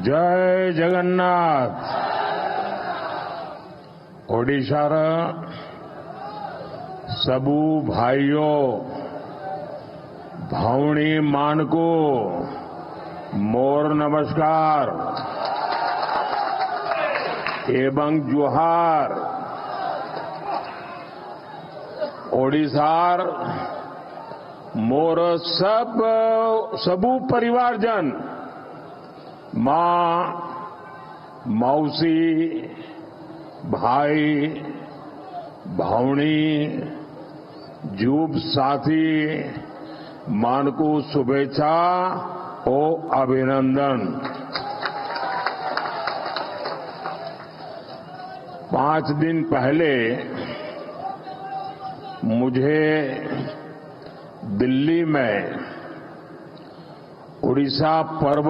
जय जगन्नाथ। ओडिशार सबू भाइयों भौणी मानको मोर नमस्कार एवं जुहार। ओडिशार मोर सबू परिवारजन मां मौसी भाई भौणी जूब साथी मानकू शुभेच्छा ओ अभिनंदन। 5 दिन पहले मुझे दिल्ली में उड़ीसा पर्व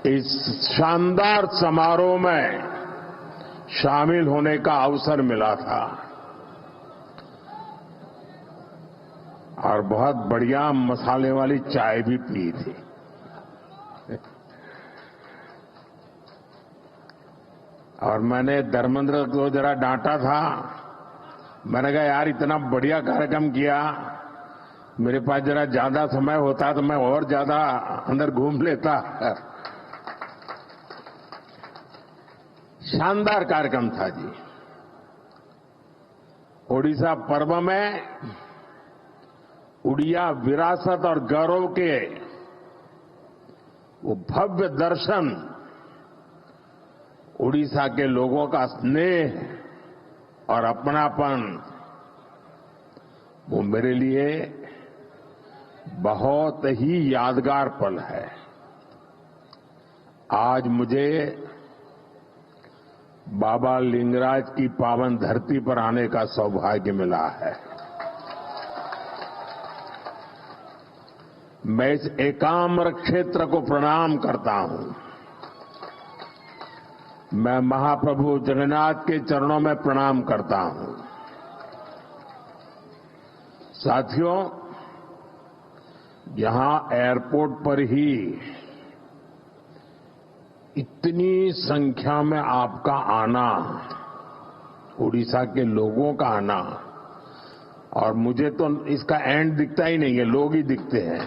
इस शानदार समारोह में शामिल होने का अवसर मिला था और बहुत बढ़िया मसाले वाली चाय भी पी थी। और मैंने धर्मेंद्र को जरा डांटा था। मैंने कहा यार इतना बढ़िया कार्यक्रम किया, मेरे पास जरा ज्यादा समय होता तो मैं और ज्यादा अंदर घूम लेता। शानदार कार्यक्रम था जी। ओडिशा पर्व में उड़िया विरासत और गौरव के वो भव्य दर्शन, उड़ीसा के लोगों का स्नेह और अपनापन, वो मेरे लिए बहुत ही यादगार पल है। आज मुझे बाबा लिंगराज की पावन धरती पर आने का सौभाग्य मिला है। मैं इस एकाम्र क्षेत्र को प्रणाम करता हूं। मैं महाप्रभु जगन्नाथ के चरणों में प्रणाम करता हूं। साथियों, यहां एयरपोर्ट पर ही इतनी संख्या में आपका आना, उड़ीसा के लोगों का आना, और मुझे तो इसका एंड दिखता ही नहीं है, लोग ही दिखते हैं।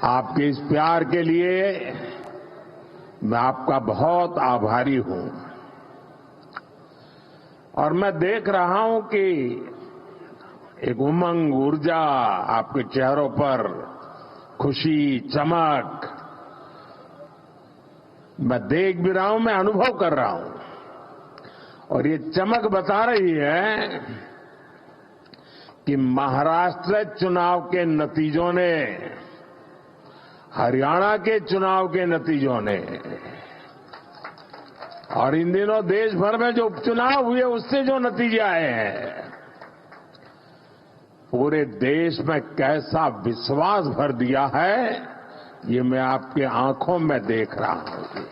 आपके इस प्यार के लिए मैं आपका बहुत आभारी हूं। और मैं देख रहा हूं कि एक उमंग, ऊर्जा आपके चेहरों पर, खुशी, चमक मैं देख भी रहा हूं, मैं अनुभव कर रहा हूं। और ये चमक बता रही है कि महाराष्ट्र चुनाव के नतीजों ने, हरियाणा के चुनाव के नतीजों ने, और इन दिनों देश भर में जो उपचुनाव हुए उससे जो नतीजे आए हैं, पूरे देश में कैसा विश्वास भर दिया है, ये मैं आपके आंखों में देख रहा हूं।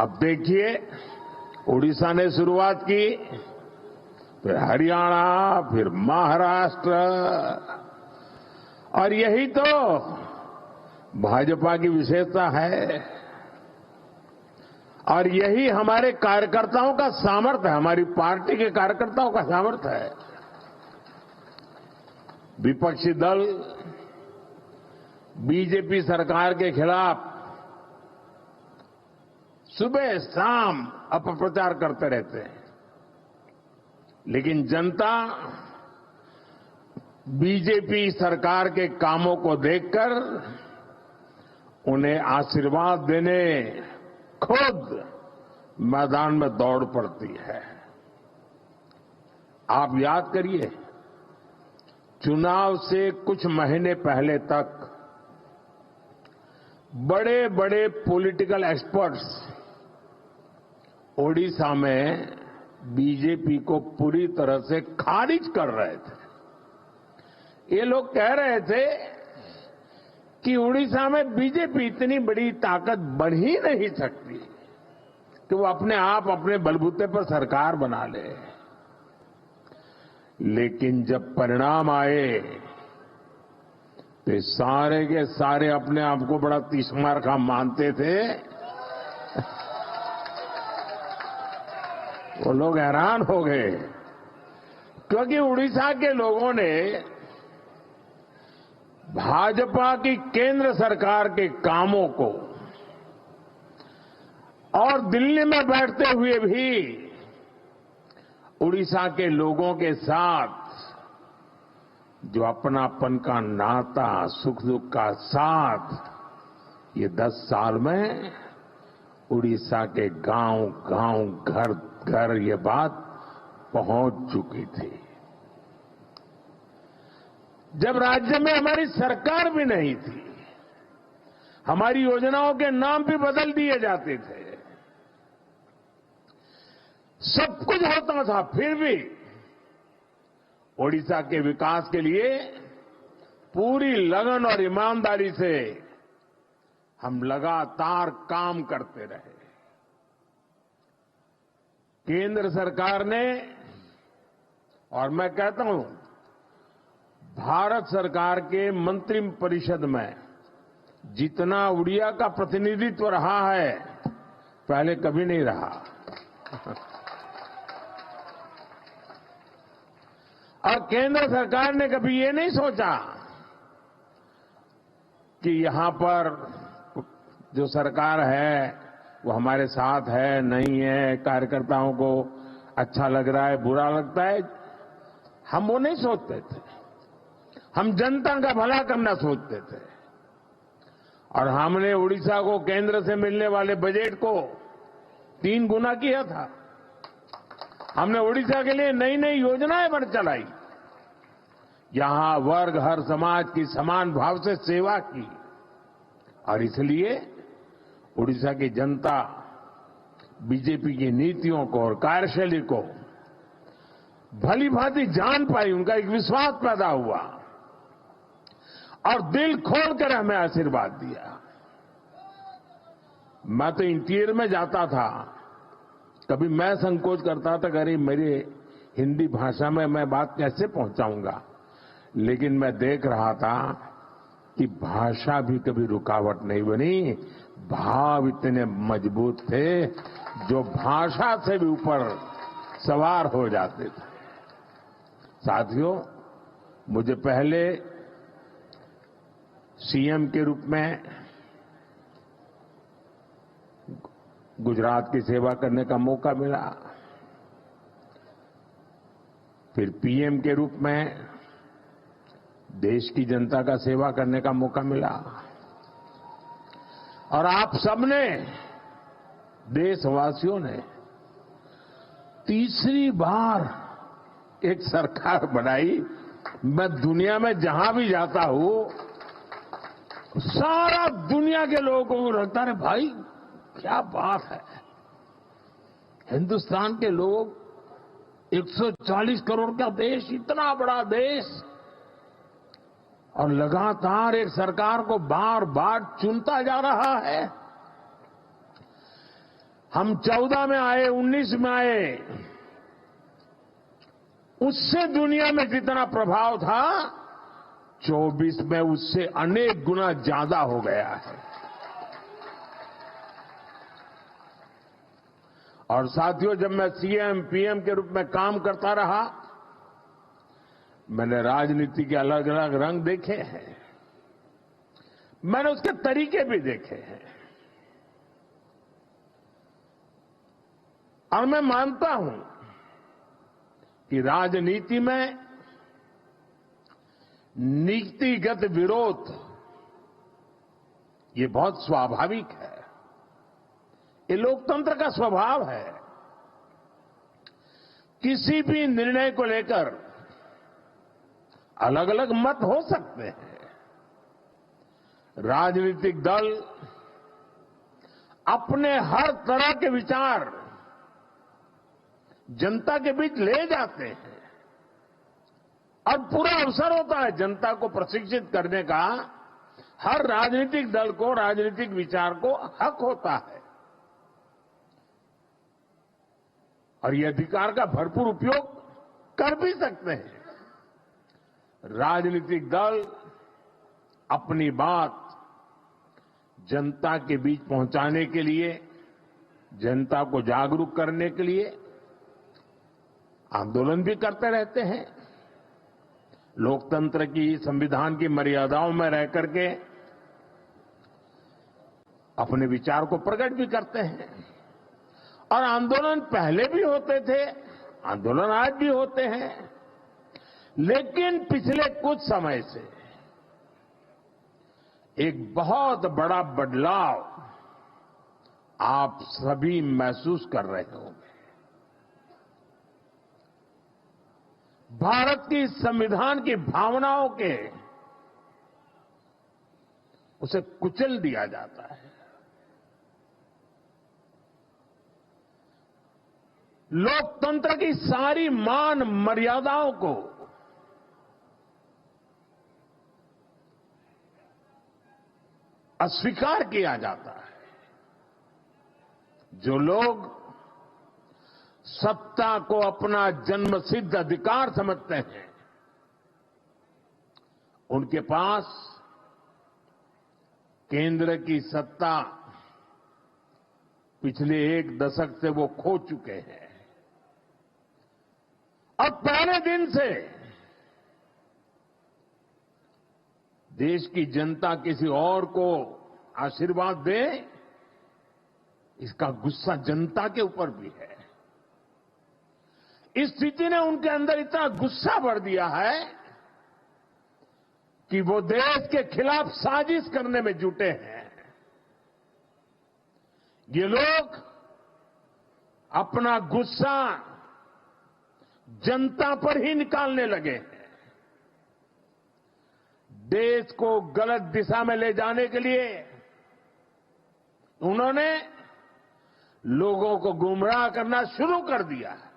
अब देखिए, उड़ीसा ने शुरुआत की, फिर हरियाणा, फिर महाराष्ट्र, और यही तो भाजपा की विशेषता है और यही हमारे कार्यकर्ताओं का सामर्थ्य है, हमारी पार्टी के कार्यकर्ताओं का सामर्थ्य है। विपक्षी दल बीजेपी सरकार के खिलाफ सुबह शाम अपप्रचार करते रहते हैं, लेकिन जनता बीजेपी सरकार के कामों को देखकर उन्हें आशीर्वाद देने खुद मैदान में दौड़ पड़ती है। आप याद करिए, चुनाव से कुछ महीने पहले तक बड़े बड़े पॉलिटिकल एक्सपर्ट्स ओडिशा में बीजेपी को पूरी तरह से खारिज कर रहे थे। ये लोग कह रहे थे कि उड़ीसा में बीजेपी इतनी बड़ी ताकत बन ही नहीं सकती कि वो अपने आप अपने बलबूते पर सरकार बना ले। लेकिन जब परिणाम आए तो ये सारे के सारे अपने आप को बड़ा तीसमार का मानते थे। वो लोग हैरान हो गए, क्योंकि उड़ीसा के लोगों ने भाजपा की केंद्र सरकार के कामों को और दिल्ली में बैठते हुए भी उड़ीसा के लोगों के साथ जो अपनापन का नाता, सुख दुख का साथ, ये 10 साल में उड़ीसा के गांव गांव, घर घर ये बात पहुंच चुकी थी। जब राज्य में हमारी सरकार भी नहीं थी, हमारी योजनाओं के नाम भी बदल दिए जाते थे, सब कुछ होता था, फिर भी ओडिशा के विकास के लिए पूरी लगन और ईमानदारी से हम लगातार काम करते रहे। केंद्र सरकार ने, और मैं कहता हूं भारत सरकार के मंत्रिपरिषद में जितना उड़िया का प्रतिनिधित्व रहा है, पहले कभी नहीं रहा। और केंद्र सरकार ने कभी ये नहीं सोचा कि यहां पर जो सरकार है वो हमारे साथ है, नहीं है, कार्यकर्ताओं को अच्छा लग रहा है, बुरा लगता है, हम वो नहीं सोचते थे। हम जनता का भला करना सोचते थे। और हमने उड़ीसा को केंद्र से मिलने वाले बजट को 3 गुना किया था। हमने उड़ीसा के लिए नई नई योजनाएं बढ़ चलाई, यहां वर्ग हर समाज की समान भाव से सेवा की, और इसलिए उड़ीसा की जनता बीजेपी की नीतियों को और कार्यशैली को भली भांति जान पाई, उनका एक विश्वास पैदा हुआ और दिल खोलकर हमें आशीर्वाद दिया। मैं तो इंटीरियर में जाता था, कभी मैं संकोच करता था कि अरे मेरी हिंदी भाषा में मैं बात कैसे पहुंचाऊंगा, लेकिन मैं देख रहा था कि भाषा भी कभी रुकावट नहीं बनी, भाव इतने मजबूत थे जो भाषा से भी ऊपर सवार हो जाते थे। साथियों, मुझे पहले सीएम के रूप में गुजरात की सेवा करने का मौका मिला, फिर पीएम के रूप में देश की जनता का सेवा करने का मौका मिला, और आप सबने, देशवासियों ने तीसरी बार एक सरकार बनाई। मैं दुनिया में जहां भी जाता हूं, सारा दुनिया के लोगों को लगता है भाई क्या बात है, हिंदुस्तान के लोग 140 करोड़ का देश, इतना बड़ा देश, और लगातार एक सरकार को बार बार चुनता जा रहा है। हम 14 में आए, 19 में आए, उससे दुनिया में जितना प्रभाव था 24 में उससे अनेक गुना ज्यादा हो गया है। और साथियों, जब मैं सीएम पीएम के रूप में काम करता रहा, मैंने राजनीति के अलग अलग रंग देखे हैं, मैंने उसके तरीके भी देखे हैं, और मैं मानता हूं कि राजनीति में नीतिगत विरोध ये बहुत स्वाभाविक है, ये लोकतंत्र का स्वभाव है। किसी भी निर्णय को लेकर अलग अलग मत हो सकते हैं। राजनीतिक दल अपने हर तरह के विचार जनता के बीच ले जाते हैं, और पूरा अवसर होता है जनता को प्रशिक्षित करने का। हर राजनीतिक दल को, राजनीतिक विचार को हक होता है, और ये अधिकार का भरपूर उपयोग कर भी सकते हैं। राजनीतिक दल अपनी बात जनता के बीच पहुंचाने के लिए, जनता को जागरूक करने के लिए आंदोलन भी करते रहते हैं। लोकतंत्र की, संविधान की मर्यादाओं में रह करके अपने विचार को प्रकट भी करते हैं। और आंदोलन पहले भी होते थे, आंदोलन आज भी होते हैं। लेकिन पिछले कुछ समय से एक बहुत बड़ा बदलाव आप सभी महसूस कर रहे होंगे। भारत की संविधान की भावनाओं के उसे कुचल दिया जाता है। लोकतंत्र की सारी मान मर्यादाओं को अस्वीकार किया जाता है। जो लोग सत्ता को अपना जन्मसिद्ध अधिकार समझते हैं, उनके पास केंद्र की सत्ता पिछले एक दशक से वो खो चुके हैं। अब पहले दिन से देश की जनता किसी और को आशीर्वाद दे, इसका गुस्सा जनता के ऊपर भी है। इस स्थिति ने उनके अंदर इतना गुस्सा भर दिया है कि वो देश के खिलाफ साजिश करने में जुटे हैं। ये लोग अपना गुस्सा जनता पर ही निकालने लगे हैं। देश को गलत दिशा में ले जाने के लिए उन्होंने लोगों को गुमराह करना शुरू कर दिया है।